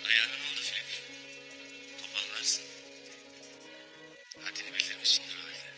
Ayağına ne oldu Filip? Toparlarsın. Haddini bildirmişsindir o halde.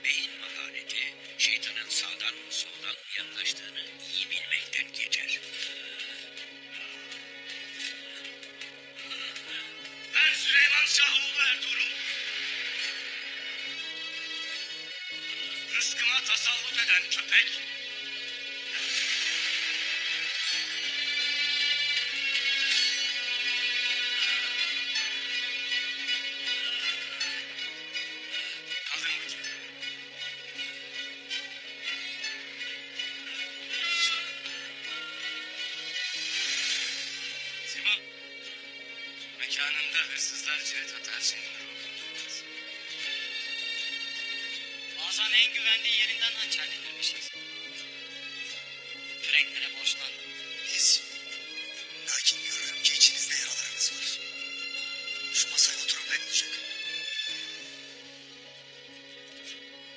Beyin mahareti, şeytanın sağdan soldan yaklaştığını iyi bilmekten geçer. Ben Süleyman Şahoğlu Ertuğrul. Rızkıma tasallut eden köpek. Kaldırın bakayım. Simon, mekanında hırsızlar cirit atar senin ruhun. Bazen en güvendiği yerinden hançerlenirmişiz. Yüreklere borçlandım. Biz. Lakin görüyorum ki içinizde yaralarınız var. Şu masaya oturup bekleyecek.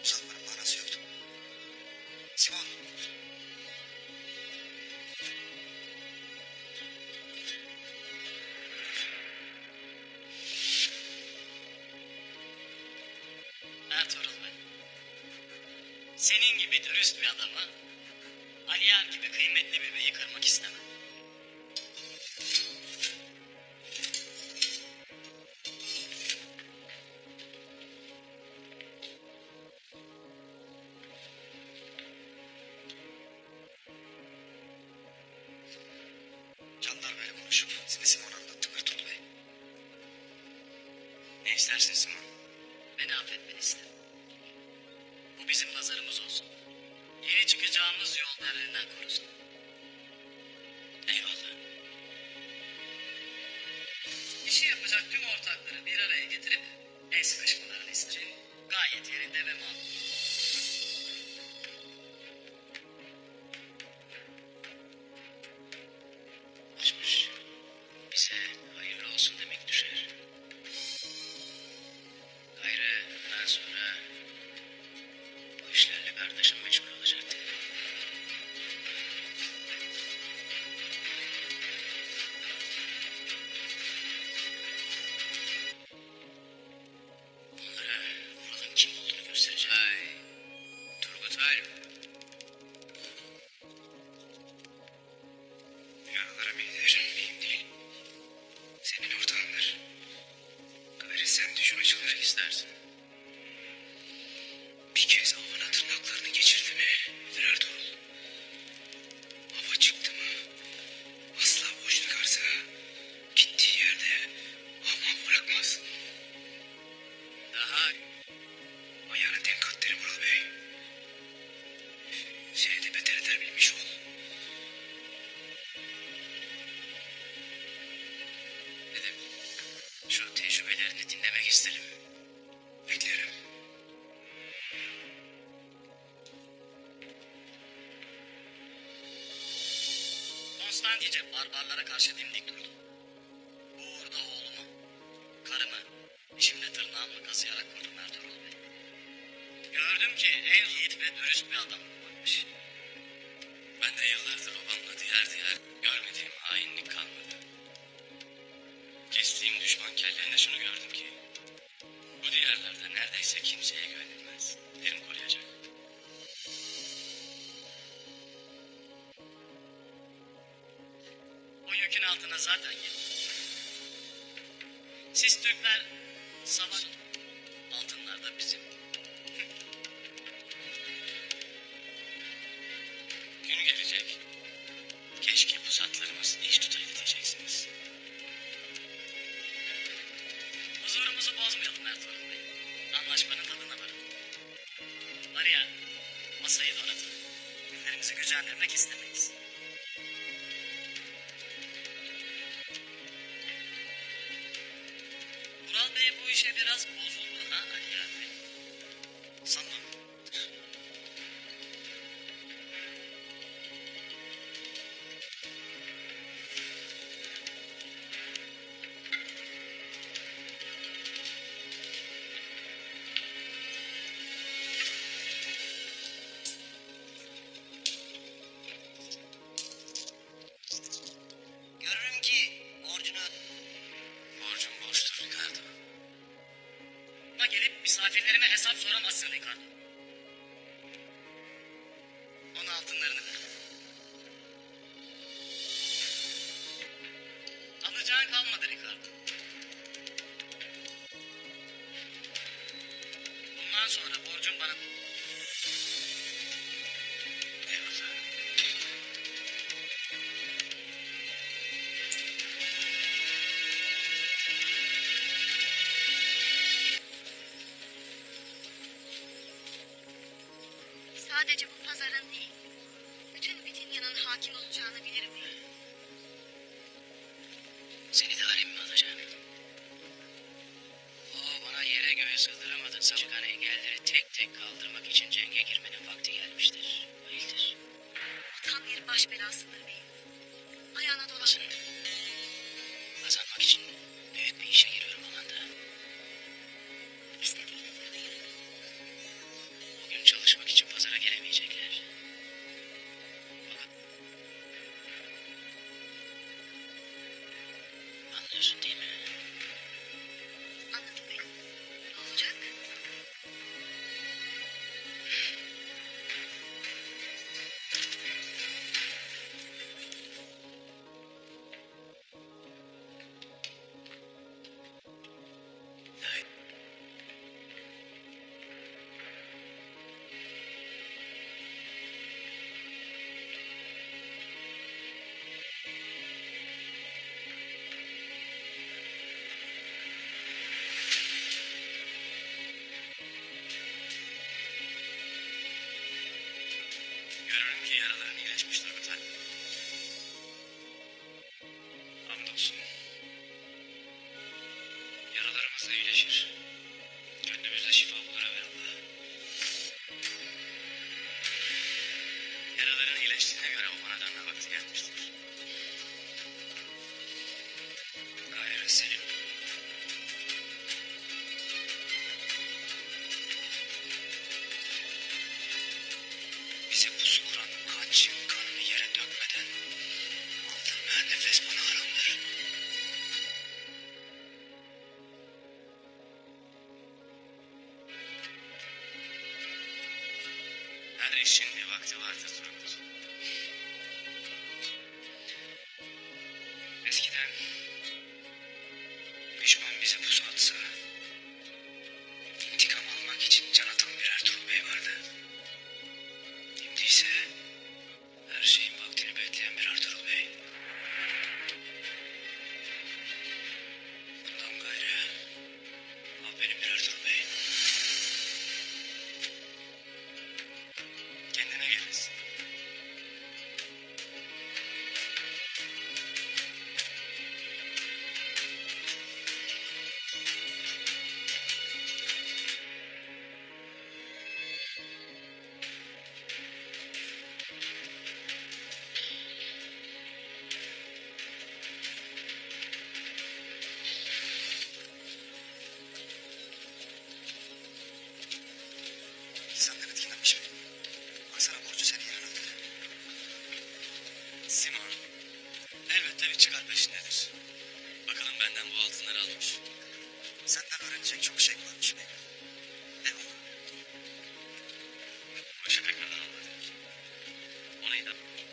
Uzatmanın manası yoktu. Simon. Ertuğrul Bey, senin gibi dürüst bir adamı, Ali Yer gibi kıymetli bir beyi kırmak istemem. Jandarmayla konuşup size Simon'u anlattım Ertuğrul Bey. Ne istersin Simon? Beni affetmeni isterim. Bu bizim nazarımız olsun. Yeni çıkacağımız yol derlerinden korusun. Eyvallah. İşi yapacak tüm ortakları bir araya getirip el sıkışmalarını isterim. Gayet yerinde ve makul. Açmış. Bize hayırlı olsun demek düşer. Gayrı daha sonra bu işlerle kardeşim meşgul olacaktı. Onlara buranın kim olduğunu göstereceğim. Turgut Alp. Yaralarım iyidir, mühim değil. Senin ortağındır. Gayrı sen düşün açılır İstersin. Bir kez avına tırnaklarını geçirdi mi? Ertuğrul. Hava çıktı mı? Asla boş çıkarsa gittiği yerde avma bırakmaz. Daha Ayağını denk at derim Murat Bey. Seni de beter eder bilmiş ol. dedim. Şu tecrübelerini dinlemek isterim. Beklerim. Konstantince barbarlara karşı dimdik durdum. Bu uğurda oğlumu, kazıyarak kurdum Ertuğrul Bey. Gördüm ki en yiğit ve dürüst bir adam varmış. Ben de yıllardır babamla diğer görmediğim hainlik kalmadı. Kestiğim düşman kellerinde şunu gördüm ki bu diyarlarda neredeyse kimseye güvenilmez. Birim koruyacak. O yükün altına zaten girdim. Siz Türkler savaş altınlar da bizim. Gün gelecek. Keşke pusatlarımız iş tutaydı diyeceksiniz. Huzurumuzu bozmayalım Ertuğrul Bey. Anlaşmanın tadına varın. Var ya, masayı donatın. Günlerimizi gücendirmek istemeyiz. Ural Bey bu işe biraz bozuldu ha Ali abi. Sanmam. Görürüm ki borcunu... Borcum borçtur Ricardo. Ama gelip misafirlerime hesap soramazsın Ricardo. Ona altınlarını ver. Alacağın kalmadı Ricardo. Bundan sonra borcun bana... Eyvallah. Sadece bu pazarın değil, bütün Bithynia'nın hakim olacağını bilirim. Seni de haremime alacağım. O bana yere göğe sığdıramadın. Çıkan engelleri tek tek kaldırmak için cenge girmenin vakti gelmiştir. Hayırdır? O tam bir baş belasıdır beyim. Ayağına dolaşın. Kazanmak için büyük bir işe giriyorum aman da. İstediğinedir beyim. Bugün çalışmak için pazara gelemeyecekler. Fakat... Anlıyorsun değil mi? Anladım beyim. Ne olacak? Evet. Görürüm ki yaraların iyileşmiştir Turgut. Hamdolsun. Yaralarımız da iyileşir. Gönlümüzde şifa bulur evvelallah. Yaraların iyileştiğine göre babana dönme vakti gelmiştir. Gayrı senin. Bize pusu kuran kaç yıl kanını yere dökmeden aldığım her nefes bana haramdır. Her işin bir vakti vardır Turgut. Eskiden düşman bize pusu atsa intikam almak için can atan bir Ertuğrul Bey vardı. Şimdi ise her şeyin vaktini bekleyen bir Ertuğrul Bey. Bundan gayrı al benim bir Ertuğrul Bey. Kendine gelirsin. altınları almış. Senden öğrenecek çok şey varmış benim. Eyvallah. Bu işe pek memnun olmadım. O neydi?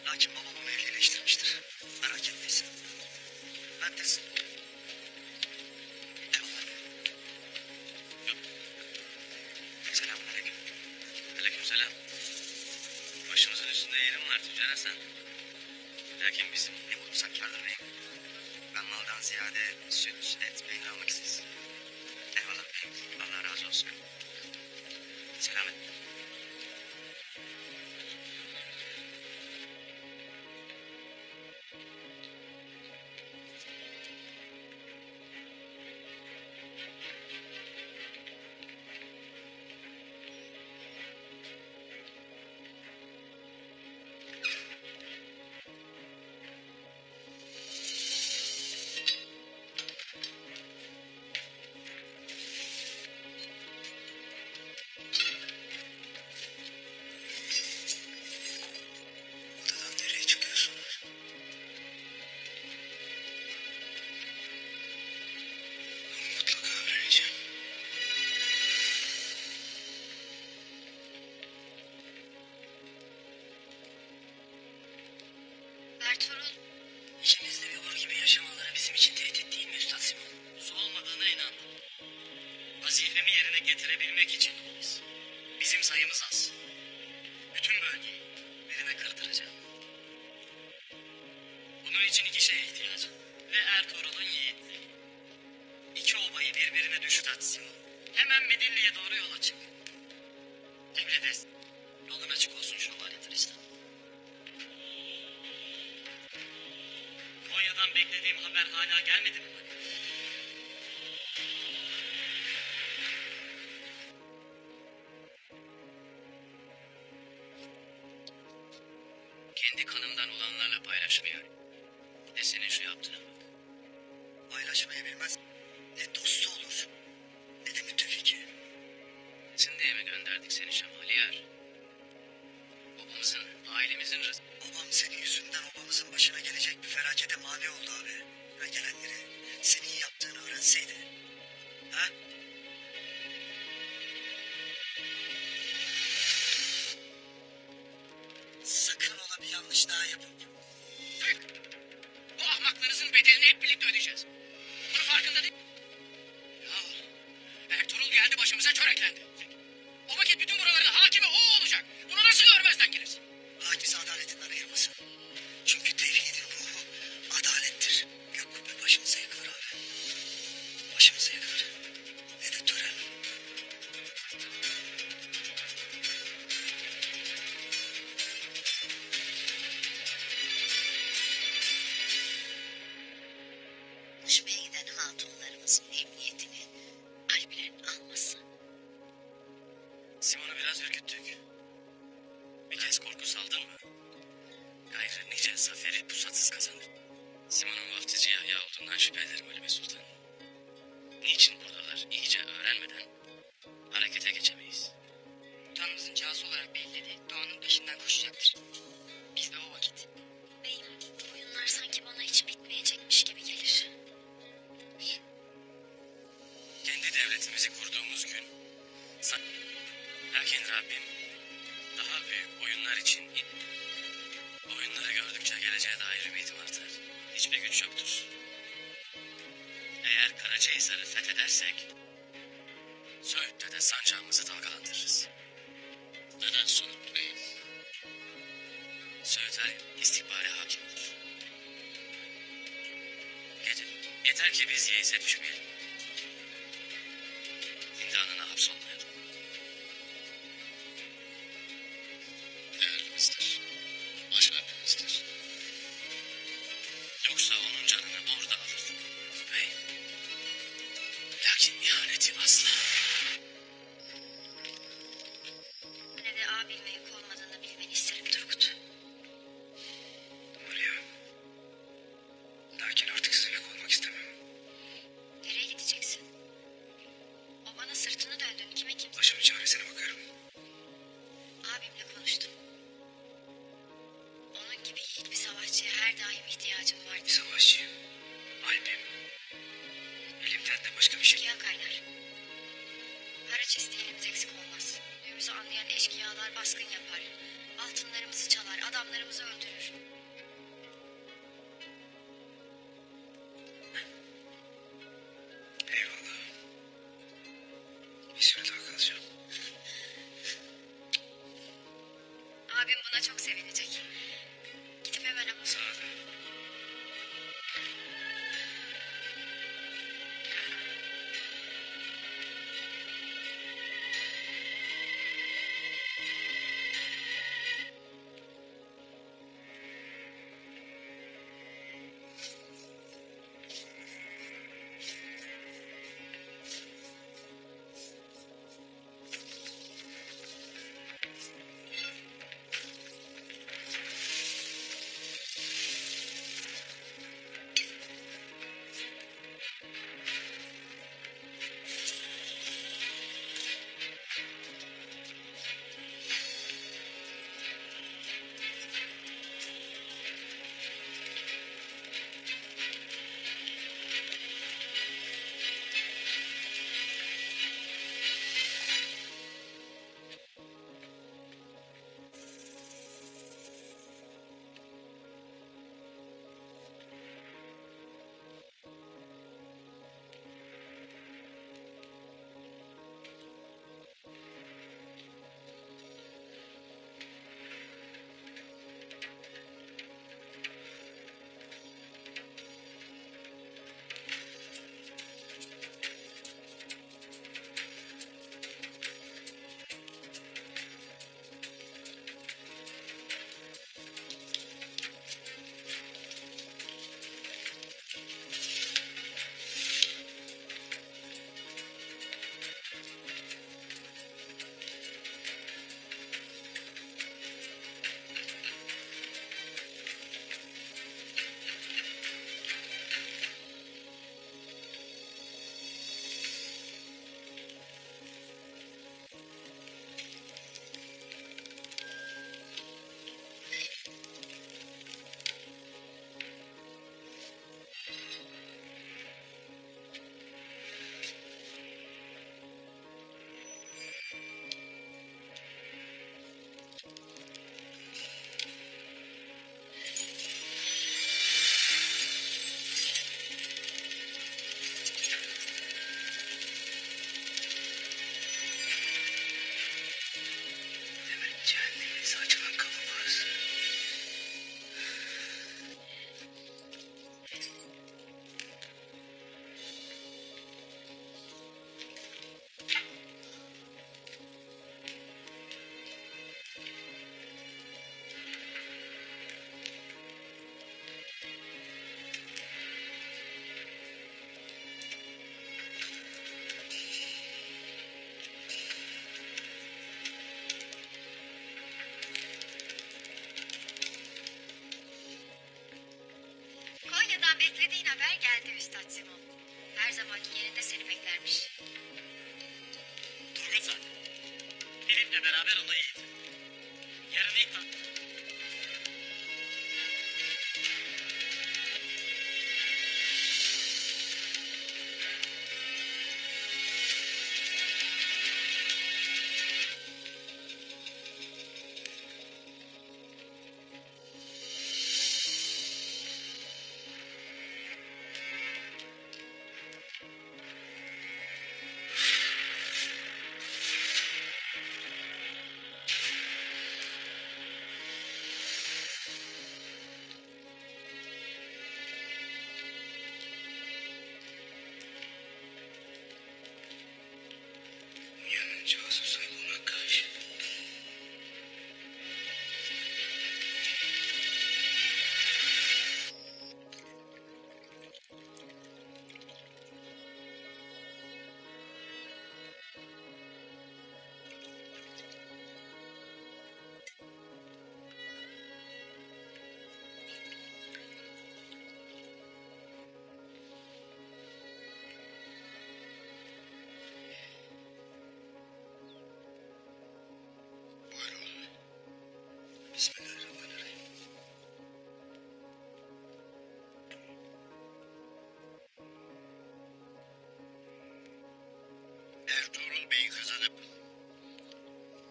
Lakin babam onu ehlileştirmiştir. Merak etmeysin. Ben de... Eyvallah. Yok. Selamünaleyküm. Aleykümselam. Başımızın üstünde yerim var Tüccar Hasan. Lakin bizim Ne bulursak kârdır beyim. Ben maldan ziyade süt, et, peynir almak isteriz. Eyvallah beyim. Allah razı olsun. Selamet. Odadan nereye çıkıyorsunuz? Bunu mutlaka öğreneceğim. Ertuğrul, İçimizde bir or gibi yaşamaları bizim için tehdit değil mi Üstad Simon? Su olmadığına inandım. Vazifemi yerine getirebilmek için biz. Bizim sayımız az. Bütün bölgeyi birine kırdıracağım. Bunun için iki şeye ihtiyacım. Ve Ertuğrul'un yiğitliği. İki obayı birbirine Üstad Simon. Hemen Midilli'ye doğru yola çık. Emredersin. Yolun açık olsun Şövalye Tristan. Konya'dan beklediğim haber hala gelmedi mi? Kendi kanımdan olanlarla paylaşmıyor. Bir de senin şu yaptığına bak. Paylaşmayı bilmez. Ne dostu olur, ne de müttefiki. Sindiye mi gönderdik seni Şamaliyar? Babamızın, ailemizin rızkı. Babam senin yüzünden obamızın başına gelecek bir felakete mani oldu abi. Ve gelenleri senin yaptığını öğrenseydi. Ha? Sakın ola bir yanlış daha yapıp. Bu ahmaklarınızın bedelini hep birlikte ödeyeceğiz. Bunun farkında değil. Ya Ertuğrul geldi başımıza çöreklendi. O vakit bütün buraların hakimi o olacak. Bunu nasıl görmezden gelirsin? Hakiz adaletinden ayırmasın. Çünkü tevhidin ruhu adalettir. Gök kubbe başımıza yıkılır abi. Başımıza yıkılır. Ne de tören. buluşmaya giden hatunlarımızın emniyetini Alplerin alması. Simon'u biraz ürküttük. Bir kez korku saldın mı? Gayrı nice zaferi pusatsız kazanır. Simon'un vaftizci Yahya olduğundan şüphe ederim Halime Sultan. Niçin buradalar iyice öğrenmeden harekete geçemeyiz. Sultanımızın cihazı olarak belledi. Doğanın peşinden koşacaktır. Biz de o vakit. Beyim, oyunlar sanki bana hiç bitmeyecekmiş gibi gelir. Kendi devletimizi kurduğumuz gün... Lakin Rabbim daha büyük oyunlar için... Oyunları gördükçe geleceğe dair ümidim artar. Hiçbir güç yoktur. Eğer Karacahisar'ı fethedersek... Söğüt'te de sancağımızı dalgalandırırız. Neden Söğüt Bey'im? Söğüt her yıl istihbare hakim olur. Yeter ki biz yeise düşmeyelim. Zindanına hapsolmayalım. Değerlimizdir. Başarımızdır. Yoksa onun canını orada alırdık. Bey. Lakin ihaneti asla. Ne de abime yük olmadığını bilmeni isterim Turgut. Biliyorum. Lakin artık size yük olmak istemem. Nereye gideceksin? O bana sırtını döndün. Kime kim? Başımın çaresine bakarım. Abimle konuştum. Onun gibi yiğit bir savaşçıya her daim ihtiyacım Bir vardı. savaşçıyım. Alp'im. Benden de başka bir şey. Eşkıya kaynar. Haraç isteyenimiz eksik olmaz. Düğümüzü anlayan eşkıyalar baskın yapar. Altınlarımızı çalar, adamlarımızı öldürür. Eyvallah. Bir süre daha kalacağım. Abim buna çok sevinecek. Gidip hemen ama. Sana da. Demek cehenneminize açılan kapı burası. Konya'dan beklediğin haber geldi Üstad Simon. Her zamanki yerinde seni beklermiş. Durgun zaten. Filip'le beraber olayı yedi. Yarın ilk bak. Uyanınca Asus bulmak karşı. Buyurun. Bismillahirrahmanirrahim. Bey'i kazanıp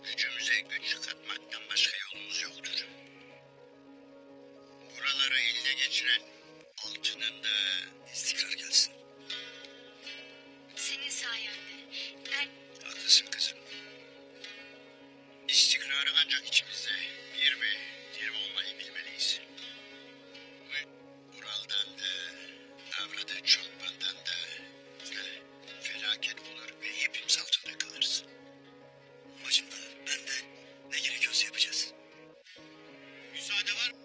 gücümüze güç katmaktan başka yolumuz yoktur. Buraları eline geçiren altının da istikrar gelsin. Senin sayende. Her Haklısın kızım. İstikrarı ancak içimizde bir ve diri olmayı bilmeliyiz. Ural'dan da, Avradı Çolpan'dan da felaket olur ve hepimiz altında kalırız. Bacım da ben de ne gerekiyorsa yapacağız. Müsaade var mı?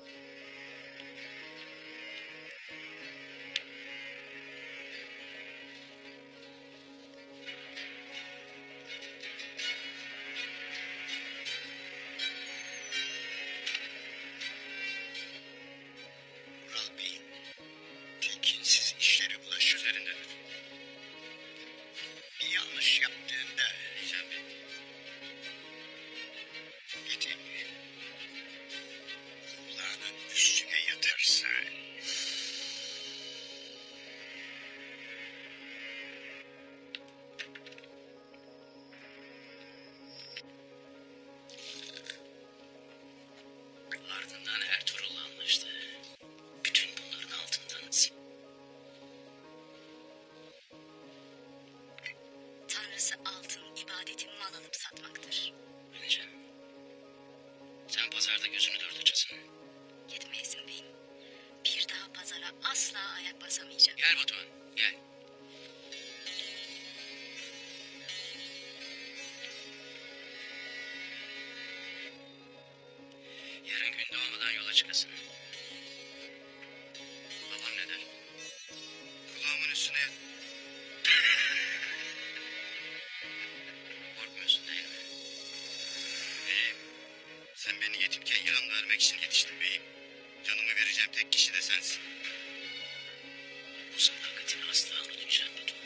Ural Bey'in tekinsiz işleri bulaşı üzerindedir. Bir yanlış yaptığında Nican Bey, yetin kulağının üstüne yatarsa Ardından Ertuğrul'la anlaştı. Bütün bunların altından tanrısı altın, ibadetin mal alıp satmaktır. Nice. Sen pazarda gözünü dört açasın. Gitmeyesin beyim. Bir daha pazara asla ayak basamayacağım. Gel Batuhan, gel. Yarın gün doğmadan yola çıkasın. Babam ne der? kulağımın üstüne yat. Korkmuyorsun değil mi? Beyim, sen beni yetimken yılan vermek için yetiştin beyim. Canımı vereceğim tek kişi de sensin. Bu sadakatini asla unutmayacağım Batuhan.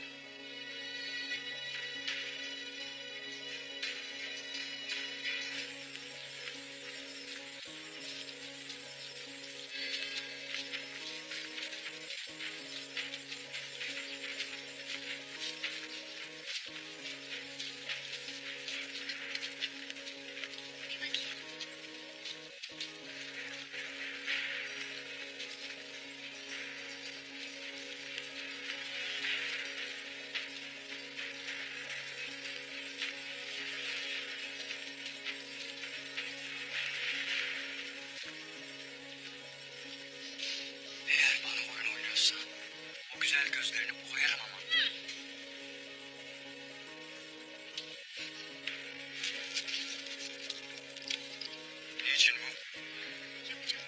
Bir bakayım. Eğer bana oyun oynuyorsan o güzel gözlerini boyarım ama. Niçin bu? Yapacağım.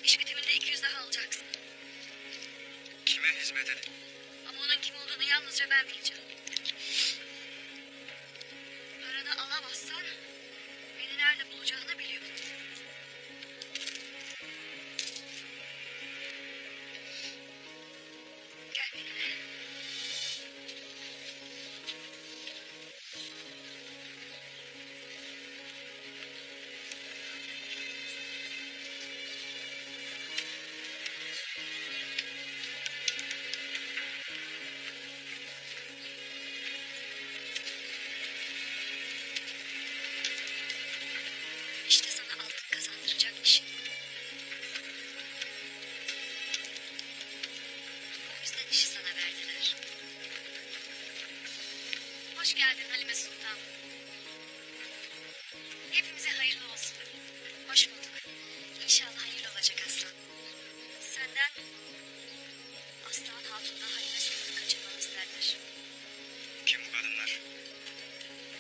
İş bitiminde 200 daha alacaksın. Kime hizmet edin? Ama onun kim olduğunu yalnızca ben bileceğim. Paranı alamazsan beni nerede bulacağını biliyorum. Gel benimle. İşte sana altın kazandıracak işin. O yüzden işi sana verdiler. Hoş geldin Halime Sultan. Hepimize hayırlı olsun. Hoş bulduk. İnşallah hayırlı olacak aslan. Senden Aslan Hatun'la Halime Sultan'ı kaçırmanı isterler. Kim bu kadınlar?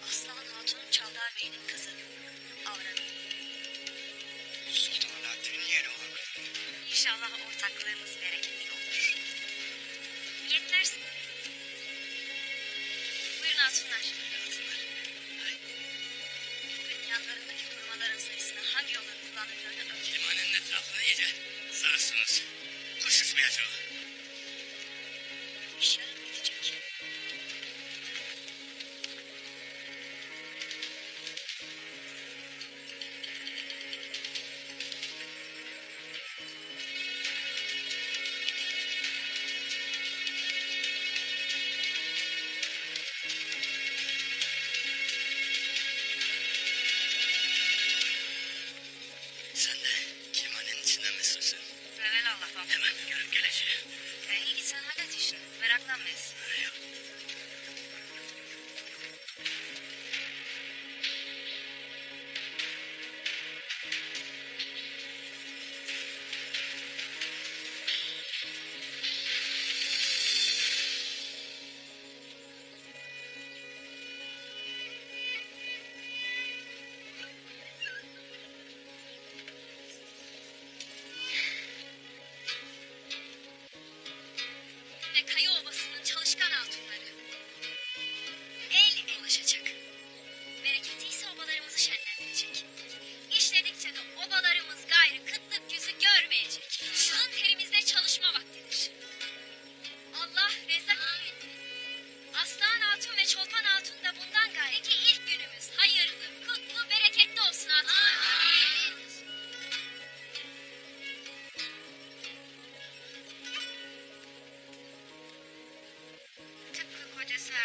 Aslan Hatun Çavdar Bey'in kızı. Avranı. Sultan Alaaddin'in yeğeni olan. İnşallah ortaklığımız bereketli olur. Niyetlersin. Buyurun hatunlar. Bugün yanlarındaki korumaların sayısını hangi yolları kullandıklarını ölçün. Limanın etrafını iyice sarsınız. Kuş uçmayacak. İş yarın bitecek.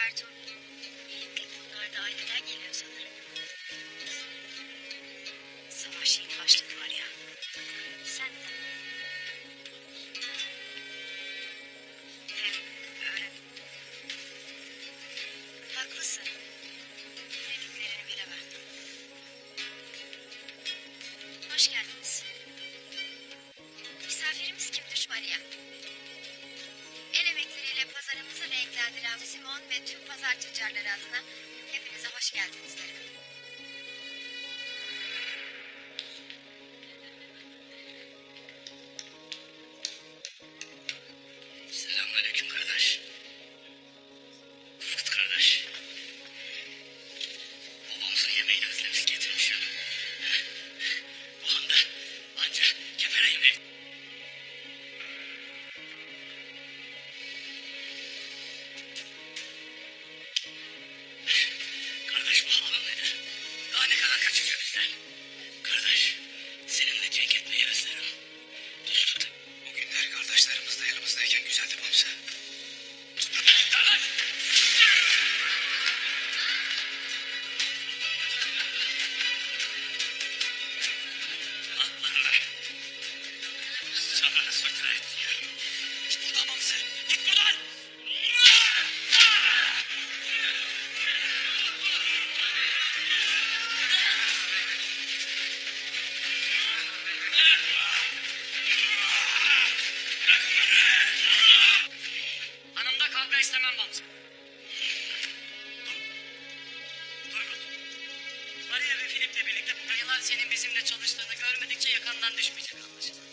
Ertuğ. Pek bunlar da aileden geliyor sanırım. Savaş şeyin başladı var ya. Sen de. Öyle. Haklısın. Dediklerini bilemem. Hoş geldiniz. Misafirimiz kimdir Maria? El emekleriyle pazarımızı renklendiren Simon ve tüm pazar tüccarları adına hepinize hoş geldiniz derim. Selamünaleyküm kardeş. Fırt kardeş. Babamızın yemeğini özlemiş getirmiş ya. Bu anda anca kefere yemeği. Kardeş bu halin nedir? Daha ne kadar kaçacak bizden? Kardeş seninle cenk etmeyi özlerim. Dostum. O günler kardeşlerimiz de yanımızdayken güzeldi Bamsa. Atlarla. Sana söküle et ya. Git buradan Bamsa. Git buradan. Hanımda kavga istemem Bamsa. Turgut. Maria ve Filip'le birlikte bu dayılar senin bizimle çalıştığını görmedikçe yakandan düşmeyecek anlaşılan.